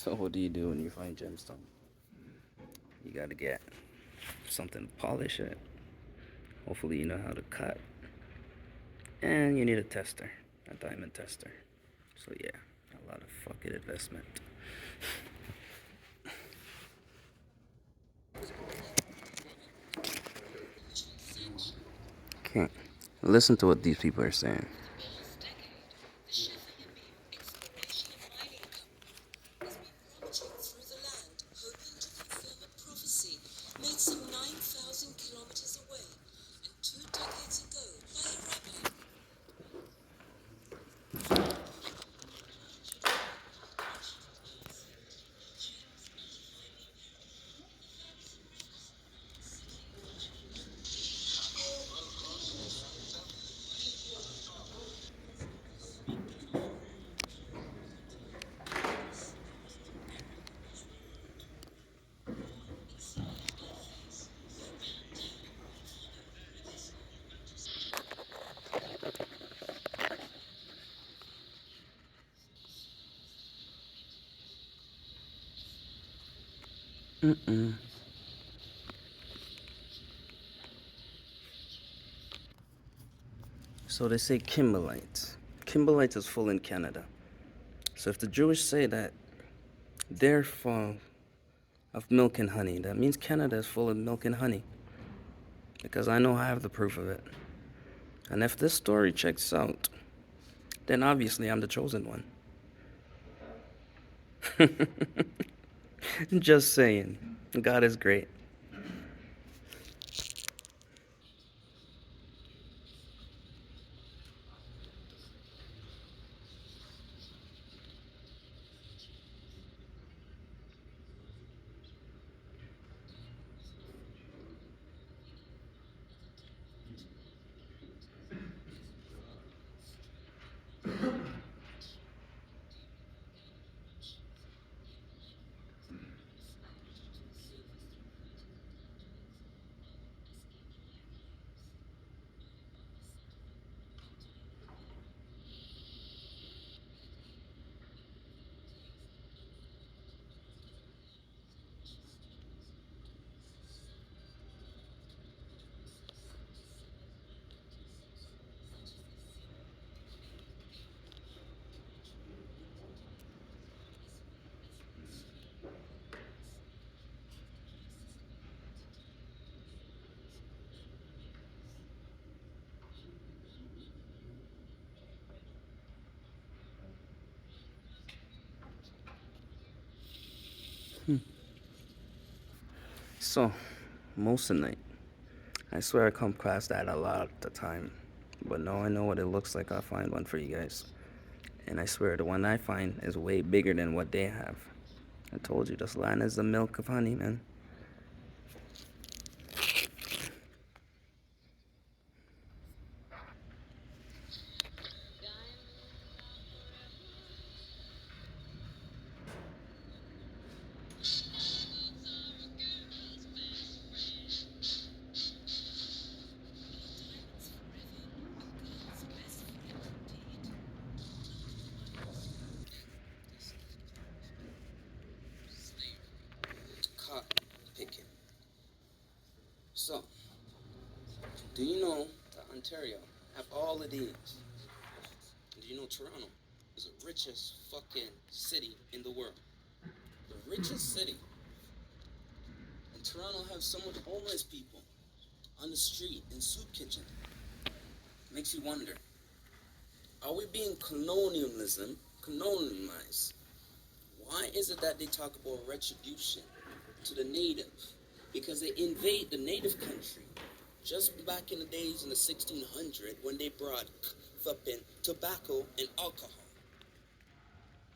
So what do you do when you find gemstone? You gotta get something to polish it. Hopefully you know how to cut. And you need a tester, a diamond tester. So yeah, a lot of fucking investment. Okay, listen to what these people are saying. Mm-mm. So they say Kimberlites. Kimberlites is full in Canada. So if the Jewish say that they're full of milk and honey, that means Canada is full of milk and honey. Because I know I have the proof of it. And if this story checks out, then obviously I'm the chosen one. Just saying. God is great. So, Moissanite. I swear I come across that a lot of the time. But now I know what it looks like. I'll find one for you guys. And I swear the one I find is way bigger than what they have. I told you, this land is the milk of honey, man. Cotton picking. So, do you know that Ontario have all of these? Do you know Toronto is the richest fucking city in the world? The richest city. And Toronto has so much homeless people on the street in soup kitchen. Makes you wonder, are we being colonialized? Why is it that they talk about retribution to the native? Because they invade the native country just back in the days in the 1600s when they brought flipping tobacco and alcohol.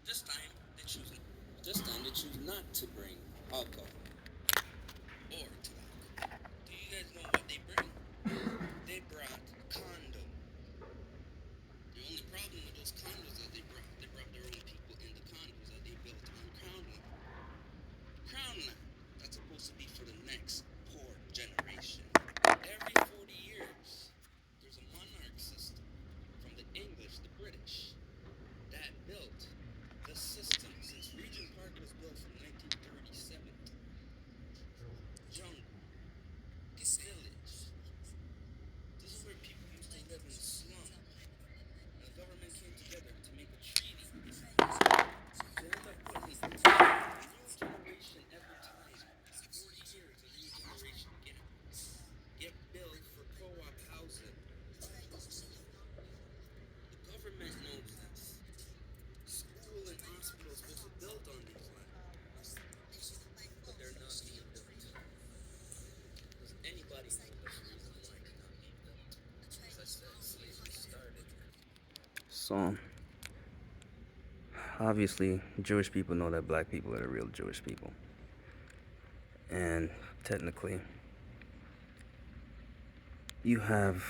This time they choose not to bring alcohol or tobacco. Do you guys know what they bring? They brought condom. The only problem with those condos that they brought their own people in the condos that they built on crown land. Crown land. That's supposed to be for the next poor generation. Every 40 years, there's a monarch system from the English, the British, that built the system since Regent Park was built. So, obviously, Jewish people know that black people are the real Jewish people. And technically, you have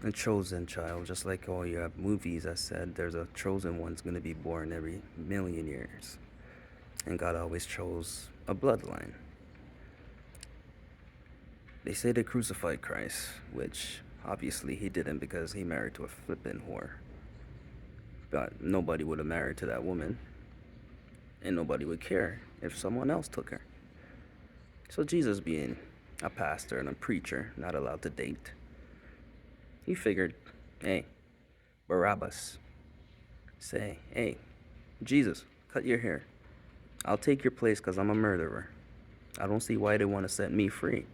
a chosen child, just like all your movies. I said there's a chosen one's going to be born every million years. And God always chose a bloodline. They say they crucified Christ, which obviously he didn't because he married to a flippin' whore. But nobody would have married to that woman, and nobody would care if someone else took her. So Jesus, being a pastor and a preacher, not allowed to date, he figured, hey, Barabbas, say, hey, Jesus, cut your hair. I'll take your place because I'm a murderer. I don't see why they want to set me free.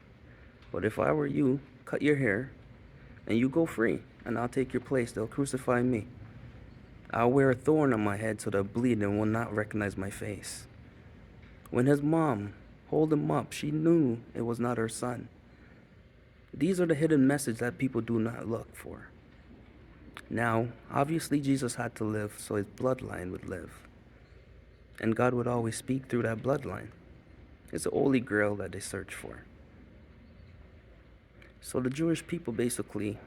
But if I were you, cut your hair and you go free, and I'll take your place. They'll crucify me. I'll wear a thorn on my head so they'll bleed and will not recognize my face. When his mom hold him up, she knew it was not her son. These are the hidden messages that people do not look for. Now, obviously Jesus had to live so his bloodline would live. And God would always speak through that bloodline. It's the holy grail that they search for. So the Jewish people basically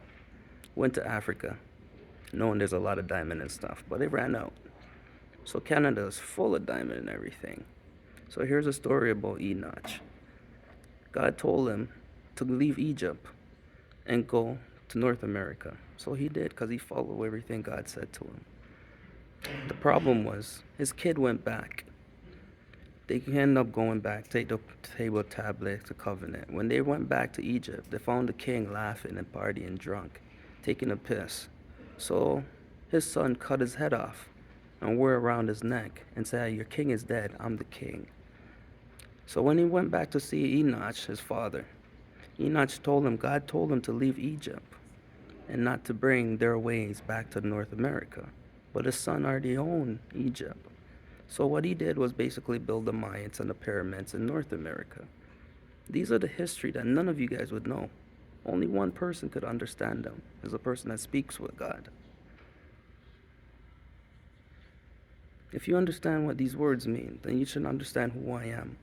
went to Africa, knowing there's a lot of diamond and stuff, but they ran out. So Canada is full of diamond and everything. So here's a story about Enoch. God told him to leave Egypt and go to North America. So he did, because he followed everything God said to him. The problem was his kid went back. They ended up going back, take the table tablet, the covenant. When they went back to Egypt, they found the king laughing and partying drunk, taking a piss. So his son cut his head off and wore it around his neck and said, your king is dead, I'm the king. So when he went back to see Enoch, his father, Enoch told him, God told him to leave Egypt and not to bring their ways back to North America. But his son already owned Egypt. So what he did was basically build the Mayans and the pyramids in North America. These are the history that none of you guys would know. Only one person could understand them, is a person that speaks with God. If you understand what these words mean, then you should understand who I am.